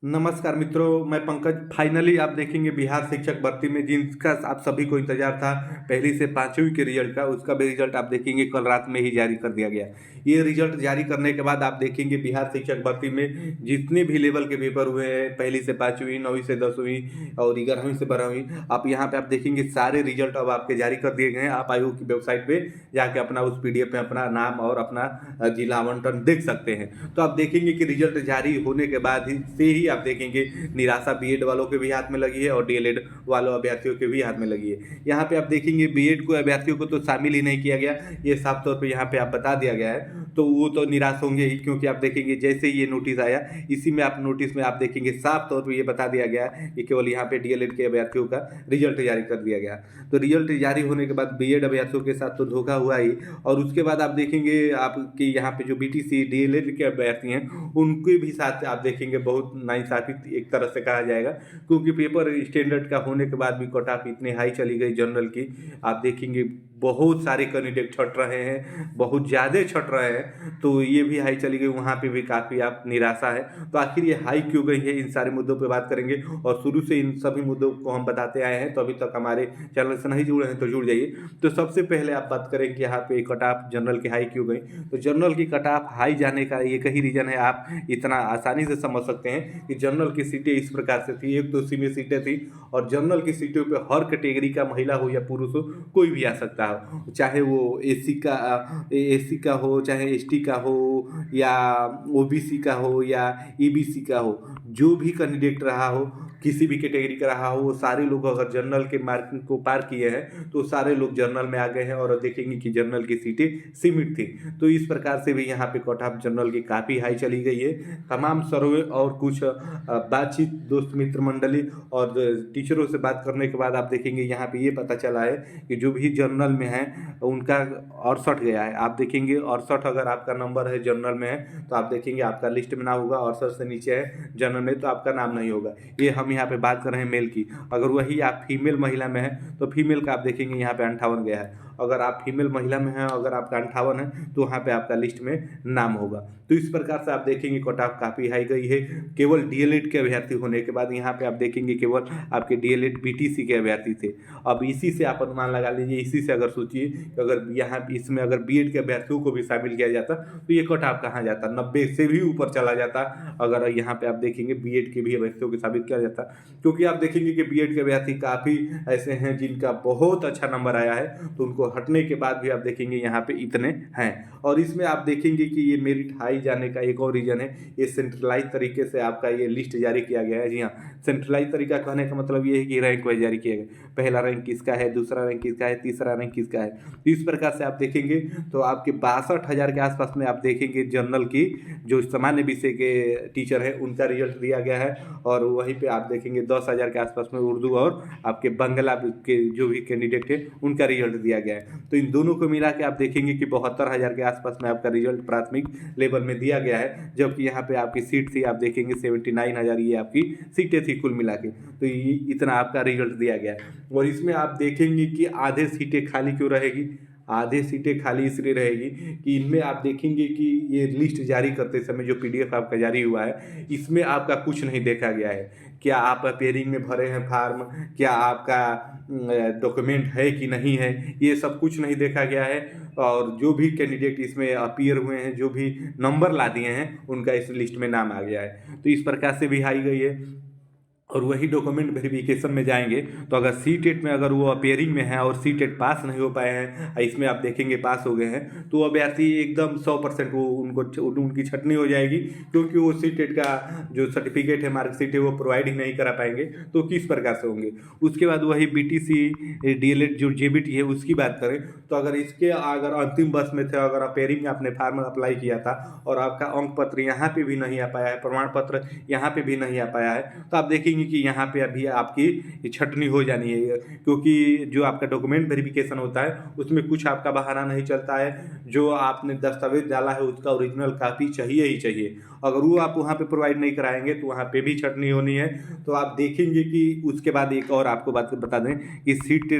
नमस्कार मित्रों, मैं पंकज। फाइनली आप देखेंगे बिहार शिक्षक भर्ती में जिनका आप सभी को इंतजार था पहली से पाँचवीं के रिजल्ट का, उसका भी रिजल्ट आप देखेंगे कल रात में ही जारी कर दिया गया। ये रिजल्ट जारी करने के बाद आप देखेंगे बिहार शिक्षक भर्ती में जितने भी लेवल के पेपर हुए हैं, पहली से पाँचवीं, 9वीं से 10वीं और 11वीं से 12वीं, आप यहाँ पे आप देखेंगे सारे रिजल्ट अब आपके जारी कर दिए गए हैं। आप आयोग की वेबसाइट पे जाके अपना उस PDF में अपना नाम और अपना जिला आवंटन देख सकते हैं। तो आप देखेंगे कि रिजल्ट जारी होने के बाद ही आप देखेंगे निराशा बीएड वालों के भी हाथ में लगी है और डीएलएड वालों अभ्यर्थियों के भी हाथ में लगी है। यहाँ पे आप देखेंगे बीएड को अभ्यर्थियों को तो शामिल ही नहीं किया गया, ये साफ तौर पे यहाँ पे आप बता दिया गया है। तो वो तो निराश होंगे ही, क्योंकि आप देखेंगे जैसे ही ये नोटिस आया, इसी में आप नोटिस में आप देखेंगे साफ तौर पर ये बता दिया गया कि केवल यहाँ पे डीएलएड के अभ्यर्थियों का रिजल्ट जारी कर दिया गया। तो रिजल्ट जारी होने के बाद बीएड अभ्यर्थियों के साथ तो धोखा हुआ ही, और उसके बाद आप देखेंगे आपके यहाँ पे जो बीटीसी डीएलएड के अभ्यर्थी हैं उनके भी साथ आप देखेंगे बहुत नाइंसाफी एक तरह से कहा जाएगा, क्योंकि पेपर स्टैंडर्ड का होने के बाद भी कट ऑफ इतनी हाई चली गई जनरल की। आप देखेंगे बहुत सारे कैंडिडेट छट रहे हैं, बहुत ज़्यादा छट रहे हैं, तो ये भी हाई चली गई, वहाँ पे भी काफ़ी आप निराशा है। तो आखिर ये हाई क्यों गई है, इन सारे मुद्दों पे बात करेंगे। और शुरू से इन सभी मुद्दों को हम बताते आए हैं, तो अभी तक हमारे चैनल से नहीं जुड़े हैं तो जुड़ जाइए। तो सबसे पहले आप बात करें कि यहाँ पे कट ऑफ जनरल की हाई क्यों गई। तो जनरल की कट ऑफ हाई जाने का एक ही रीज़न है, आप इतना आसानी से समझ सकते हैं कि जनरल की सीटें इस प्रकार से थी। एक तो सीमित सीटें थी, और जनरल की सीटों पे हर कैटेगरी का महिला हो या पुरुष हो, कोई भी आ सकता हो, चाहे वो एसी का हो, चाहे एसटी का हो, या ओबीसी का हो, या ईबीसी का हो, जो भी कैंडिडेट रहा हो, किसी भी कैटेगरी का रहा हो, वो सारे लोग अगर जनरल के मार्किंग को पार किए हैं तो सारे लोग जनरल में आ गए हैं। और देखेंगे कि जनरल की सीटें सीमित थी, तो इस प्रकार से भी यहाँ पे कट ऑफ जनरल की काफ़ी हाई चली गई है। तमाम सर्वे और कुछ बातचीत दोस्त मित्र मंडली और टीचरों से बात करने के बाद आप देखेंगे यहाँ पे ये पता चला है कि जो भी जनरल में है उनका 68 गया है। आप देखेंगे 68 अगर आपका नंबर है जनरल में है तो आप देखेंगे आपका लिस्ट में ना होगा, 68 से नीचे है जनरल में तो आपका नाम नहीं होगा। ये हम यहाँ पे बात कर रहे हैं मेल की। अगर वही आप फीमेल महिला में है तो फीमेल का आप देखेंगे यहाँ पे 58 गया है। अगर आप फीमेल महिला में हैं, अगर आपका 58 है तो वहाँ पे आपका लिस्ट में नाम होगा। तो इस प्रकार से आप देखेंगे कट ऑफ काफ़ी हाई गई है। केवल डीएलएड के अभ्यर्थी होने के बाद यहाँ पे आप देखेंगे केवल आपके डीएलएड बीटीसी के अभ्यर्थी थे। अब इसी से आप अनुमान लगा लीजिए, इसी से अगर सोचिए कि अगर यहाँ इसमें अगर बीएड के अभ्यर्थियों को भी शामिल किया जाता तो ये कट ऑफ कहाँ जाता, 90 से भी ऊपर चला जाता। अगर यहाँ पे आप देखेंगे बीएड के भी अभ्यर्थियों को शामिल किया जाता, क्योंकि आप देखेंगे कि बीएड के अभ्यर्थी काफ़ी ऐसे हैं जिनका बहुत अच्छा नंबर आया है, तो उनको हटने के बाद भी आप देखेंगे यहाँ पे इतने हैं। और इसमें आप देखेंगे कि ये मेरिट हाई जाने का एक और रीजन है, ये सेंट्रलाइज तरीके से आपका ये लिस्ट जारी किया गया है। जी हाँ, सेंट्रलाइज तरीका कहने का मतलब ये है कि रैंक वाइज जारी किया गया, पहला रैंक किसका है, दूसरा रैंक किसका है, तीसरा रैंक किसका है। तो इस प्रकार से आप देखेंगे तो आपके 62,000 के आसपास में आप देखेंगे जनरल की जो सामान्य विषय के टीचर है उनका रिजल्ट दिया गया है। और वहीं पे आप देखेंगे 10,000 के आसपास में उर्दू और आपके बांग्ला के जो भी कैंडिडेट है उनका रिजल्ट दिया गया है। तो इन दोनों को मिला के आप देखेंगे कि 72,000 के आसपास में आपका रिजल्ट प्राथमिक लेवल में दिया गया है, जबकि यहाँ पे आपकी सीट थी आप देखेंगे 79,000 ये आपकी सीटें थी कुल मिला के। तो ये इतना आपका रिजल्ट दिया गया है। और इसमें आप देखेंगे कि आधे सीटें खाली क्यों रहेगी, आधे सीटें खाली इसलिए रहेगी कि इनमें आप देखेंगे कि ये लिस्ट जारी करते समय जो PDF आपका जारी हुआ है इसमें आपका कुछ नहीं देखा गया है। क्या आप अपेयरिंग में भरे हैं फॉर्म, क्या आपका डॉक्यूमेंट है कि नहीं है, ये सब कुछ नहीं देखा गया है। और जो भी कैंडिडेट इसमें अपीयर हुए हैं, जो भी नंबर ला दिए हैं, उनका इस लिस्ट में नाम आ गया है। तो इस प्रकार से भी आई गई है। और वही डॉक्यूमेंट वेरिफिकेशन में जाएंगे तो अगर सीटेट में अगर वो अपेयरिंग में है और सीटेट पास नहीं हो पाए हैं, इसमें आप देखेंगे पास हो गए हैं, तो अभ्यर्थी एकदम 100% वो उनकी छटनी हो जाएगी, क्योंकि वो सीटेट का जो सर्टिफिकेट है, मार्कशीट है, वो प्रोवाइड ही नहीं करा पाएंगे। तो किस प्रकार से होंगे। उसके बाद वही बीटीसी डीएलएड जो जेबीटी है उसकी बात करें तो अगर इसके अगर अंतिम वर्ष में थे, अगर अपेयरिंग में आपने फार्म अप्लाई किया था और आपका अंक पत्र यहाँ पे भी नहीं आ पाया है, प्रमाण पत्र यहाँ पे भी नहीं आ पाया है, तो आप देखेंगे कि यहाँ पे अभी आपकी छटनी हो जानी है, क्योंकि जो आपका डॉक्यूमेंट वेरिफिकेशन होता है उसमें कुछ आपका बहाना नहीं चलता है। जो आपने दस्तावेज डाला है उसका ओरिजिनल कॉपी चाहिए ही चाहिए। अगर वो आप वहाँ पे प्रोवाइड नहीं कराएंगे तो वहाँ पे भी छटनी होनी है। तो आप देखेंगे कि उसके बाद एक और आपको बात बता दें कि सीट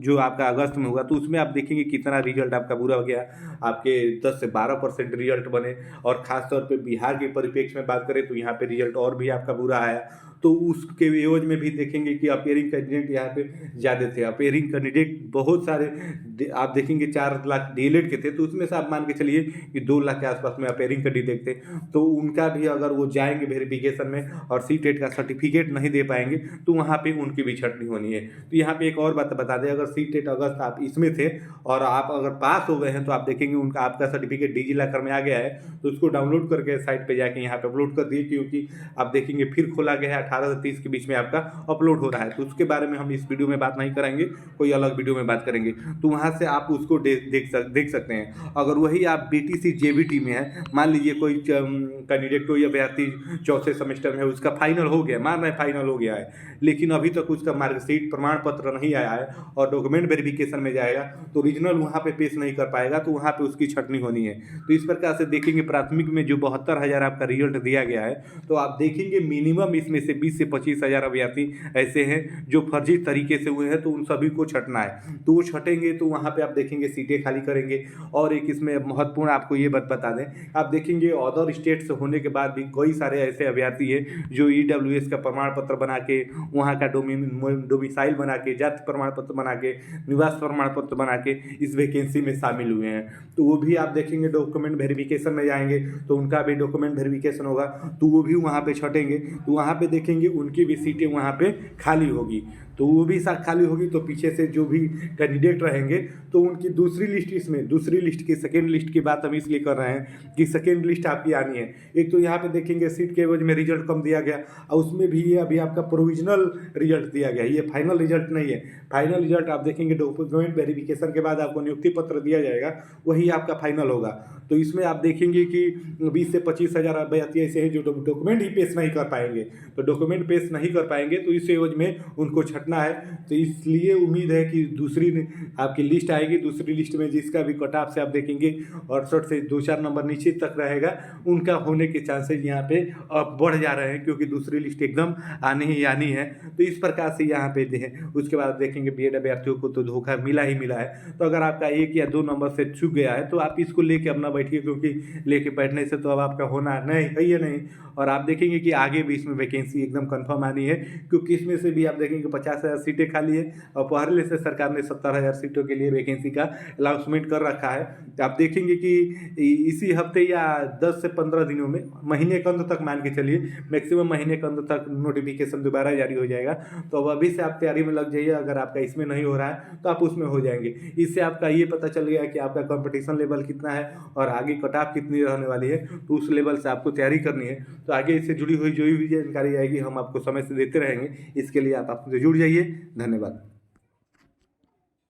जो आपका अगस्त में होगा तो उसमें आप देखेंगे कितना रिजल्ट आपका बुरा हो गया, आपके 10 से 12% रिजल्ट बने। और ख़ासतौर पे बिहार के परिप्रेक्ष्य में बात करें तो यहाँ पे रिजल्ट और भी आपका बुरा आया। तो उसके एवज में भी देखेंगे कि अपेयरिंग कैंडिडेट यहाँ पे ज़्यादा थे। अपेयरिंग कैंडिडेट बहुत सारे आप देखेंगे 4 लाख डीएलएड के थे, तो उसमें से आप मान के चलिए कि 2 लाख के आसपास में अपेयरिंग कैंडिडेट थे। तो उनका भी अगर वो जाएंगे वेरिफिकेशन में और सीटेट का सर्टिफिकेट नहीं दे पाएंगे तो वहाँ पे उनकी भी छटनी होनी है। तो यहाँ पे एक और बात बता दें, अगर सीटेट अगस्त आप इसमें थे और आप अगर पास हो गए हैं तो आप देखेंगे उनका आपका सर्टिफिकेट डिजिलॉकर में आ गया है, तो उसको डाउनलोड करके साइट पे जाके यहाँ पे अपलोड कर दिए, क्योंकि आप देखेंगे फिर खोला गया है 18 से 30 के बीच में आपका अपलोड हो रहा है। तो उसके बारे में हम इस वीडियो में बात नहीं करेंगे, कोई अलग वीडियो में बात करेंगे। तो वहाँ से आप उसको देख सकते हैं। अगर वही आप बीटीसी जेबीटी में है, मान लीजिए कोई कैंडिडेट कोई अभ्यर्थी चौथे सेमेस्टर में है, उसका फाइनल हो गया, मान रहे फाइनल हो गया है, लेकिन अभी तक उसका मार्कशीट प्रमाण पत्र नहीं आया है और डॉक्यूमेंट वेरिफिकेशन में जाएगा तो ओरिजिनल वहाँ पे पेश नहीं कर पाएगा, तो वहाँ पे उसकी छटनी होनी है। तो इस प्रकार से देखेंगे प्राथमिक में जो 72,000 आपका रिजल्ट दिया गया है, तो आप देखेंगे मिनिमम इसमें से 20 से 25,000 अभ्यर्थी ऐसे हैं जो फर्जी तरीके से हुए हैं, तो उन सभी को छटना है। तो वो छटेंगे तो वहाँ पे आप देखेंगे सीटें खाली करेंगे। और एक इसमें महत्वपूर्ण आपको ये बात बता दें, आप देखेंगे अदर स्टेट से होने के बाद भी कई सारे ऐसे अभ्यर्थी हैं जो ईडब्ल्यूएस का प्रमाण पत्र बना के, वहाँ का डोमिसाइल बना के, जाति प्रमाण पत्र बना के, निवास प्रमाण पत्र बना के इस वैकेंसी में शामिल हुए हैं। तो वो भी आप देखेंगे डॉक्यूमेंट वेरिफिकेशन में जाएंगे तो उनका भी डॉक्यूमेंट वेरिफिकेशन होगा, तो वो भी वहाँ पे छटेंगे। तो वहाँ पे देखेंगे उनकी भी सीटें वहाँ पे खाली होगी, तो वो भी साथ खाली होगी। तो पीछे से जो भी कैंडिडेट रहेंगे तो उनकी दूसरी लिस्ट, इसमें दूसरी लिस्ट की सेकेंड लिस्ट की बात हम इसलिए कर रहे हैं कि सेकेंड लिस्ट आपकी आनी है। एक तो यहाँ पे देखेंगे सीट के एवज में रिजल्ट कम दिया गया और उसमें भी ये अभी आपका प्रोविजनल रिजल्ट दिया गया, ये फाइनल रिजल्ट नहीं है। फाइनल रिजल्ट आप देखेंगे डॉक्यूमेंट वेरिफिकेशन के बाद आपको नियुक्ति पत्र दिया जाएगा, वही आपका फाइनल होगा। तो इसमें आप देखेंगे कि 20 से 25,000 अभ्यर्थी ऐसे हैं जो डॉक्यूमेंट ही पेश नहीं कर पाएंगे। तो डॉक्यूमेंट पेश नहीं कर पाएंगे तो इस एवज में उनको छटना है। तो इसलिए उम्मीद है कि दूसरी आपकी लिस्ट आएगी, दूसरी लिस्ट में जिसका भी कट ऑफ से आप देखेंगे 68 से 2-4 नंबर नीचे तक रहेगा, उनका होने के चांसेस यहाँ पे अब बढ़ जा रहे हैं, क्योंकि दूसरी लिस्ट एकदम आनी ही आनी है। तो इस प्रकार से यहाँ पे उसके बाद देखेंगे बीएड अभ्यर्थियों को तो धोखा मिला ही मिला है। तो अगर आपका 1 या 2 नंबर से चूक गया है तो आप इसको लेके अपना बैठिए, क्योंकि लेके बैठने से तो अब आपका होना नहीं है ही नहीं। और आप देखेंगे कि आगे भी इसमें वैकेंसी एकदम कंफर्म आनी है, क्योंकि इसमें से भी आप देखेंगे 50,000 सीटें खाली है और पहले से सरकार ने 70,000 सीटों के लिए वैकेंसी का अनाउंसमेंट कर रखा है। तो आप देखेंगे कि इसी हफ्ते या 10 से 15 दिनों में, महीने के अंत तक मान के चलिए, मैक्सिमम महीने के अंत तक नोटिफिकेशन दोबारा जारी हो जाएगा। तो अब अभी से आप तैयारी में लग जाइए, अगर आपका इसमें नहीं हो रहा है तो आप उसमें हो जाएंगे। इससे आपका ये पता चल गया कि आपका कंपटीशन लेवल कितना है और आगे कट ऑफ कितनी रहने वाली है, तो उस लेवल से आपको तैयारी करनी है। तो आगे इससे जुड़ी हुई जो भी जानकारी आएगी हम आपको समय से देते रहेंगे, इसके लिए आप आपसे जुड़ जाइए। धन्यवाद।